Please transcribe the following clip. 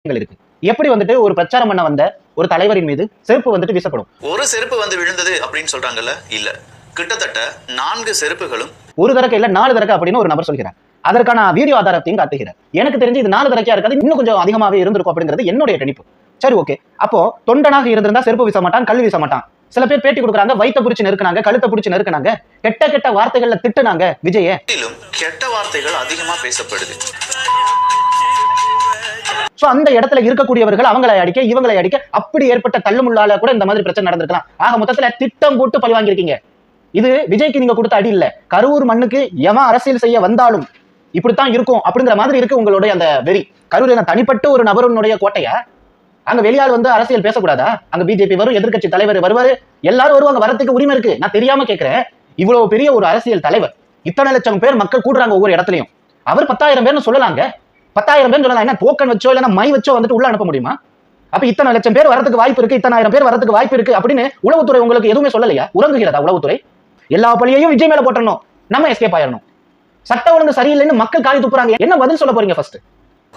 இருக்கு. எப்படி வந்துட்டு ஒரு பிரச்சாரம் பண்ண வந்த ஒரு தலைவரின் மீது செருப்பு வந்துட்டு வீசப்படும்? ஒரு செருப்பு வந்து விழுந்தது அப்படின்னு சொல்றாங்கல்ல, இல்ல கிட்டத்தட்ட 4 செருப்புகளும் ஒரு தடக்க இல்ல 4 தடக்க அப்படின்னு ஒரு நபர் சொல்கிறார். அதற்கான வீடியோ ஆதாரத்தையும் காட்டுகிறார். எனக்கு தெரிஞ்சு இது 4 தடக்கையா இருக்காது, இன்னும் கொஞ்சம் அதிகமாவே இருந்திருக்கும் அப்படிங்கிறது என்னுடைய கணிப்பு. சரி, ஓகே. அப்போ தொண்டனாக இருந்திருந்தா செருப்பு வீச மாட்டான், கல் வீச மாட்டான். சில பேர் பேட்டி கொடுக்குறாங்க, வயித்தை புடிச்சு நெருக்குனாங்க, கழுத்தை புடிச்சு நெருக்குனாங்க, கெட்ட கெட்ட வார்த்தைகள்ல திட்டுனாங்க விஜய. கெட்ட வார்த்தைகள் அதிகமா பேசப்படுது. சோ அந்த இடத்துல இருக்கக்கூடியவர்கள் அவங்களை அடிக்க இவங்களை அடிக்க அப்படி ஏற்பட்ட தள்ளுமுள்ளால கூட இந்த மாதிரி பிரச்சனை நடந்திருக்கலாம். ஆக மொத்தத்துல திட்டம் போட்டு பழி வாங்கியிருக்கீங்க. இது விஜய்க்கு நீங்க கொடுத்த அடி இல்ல. கரூர் மண்ணுக்கு எவன் அரசியல் செய்ய வந்தாலும் இப்படித்தான் இருக்கும் அப்படிங்கிற மாதிரி இருக்கு உங்களுடைய அந்த வெறி. கரூர் தனிப்பட்ட ஒரு நபருடைய கோட்டையா? அங்க வெளியால் வந்து அரசியல் பேசக்கூடாதா? அங்க பிஜேபி வரும், எதிர்கட்சி தலைவர் வருவாரு, எல்லாரும் வருவாங்க, வரத்துக்கு உரிமை இருக்கு. நான் தெரியாம கேட்கிறேன், இவ்வளவு பெரிய ஒரு அரசியல் தலைவர், இத்தனை லட்சம் பேர் மக்கள் கூடுறாங்க ஒவ்வொரு இடத்துலயும், அவர் 10,000 பேர்னு சொல்லலாங்க. 10,000 பேர் சொல்லலாம். என்ன டோக்கன் வச்சோ இல்லைன்னா மை வச்சோ வந்துட்டு உள்ள அனுப்ப முடியுமா? அப்ப இத்தனை லட்சம் பேர் வரதுக்கு வாய்ப்பு இருக்கு, இத்தனை ஆயிரம் பேர் வரதுக்கு வாய்ப்பு இருக்கு அப்படின்னு உளவுத்துறை உங்களுக்கு எதுவுமே சொல்லலையா? உறங்குகிறதா உளவுத்துறை? எல்லா பழியையும் விஜய் மேல போட்டணும், நம்ம எஸ்கேப் ஆயிடணும். சட்ட ஒழுங்கு சரியில்லைன்னு மக்கள் காரி துப்புறாங்க. என்ன பதில் சொல்ல போறீங்க ஃபர்ஸ்ட்?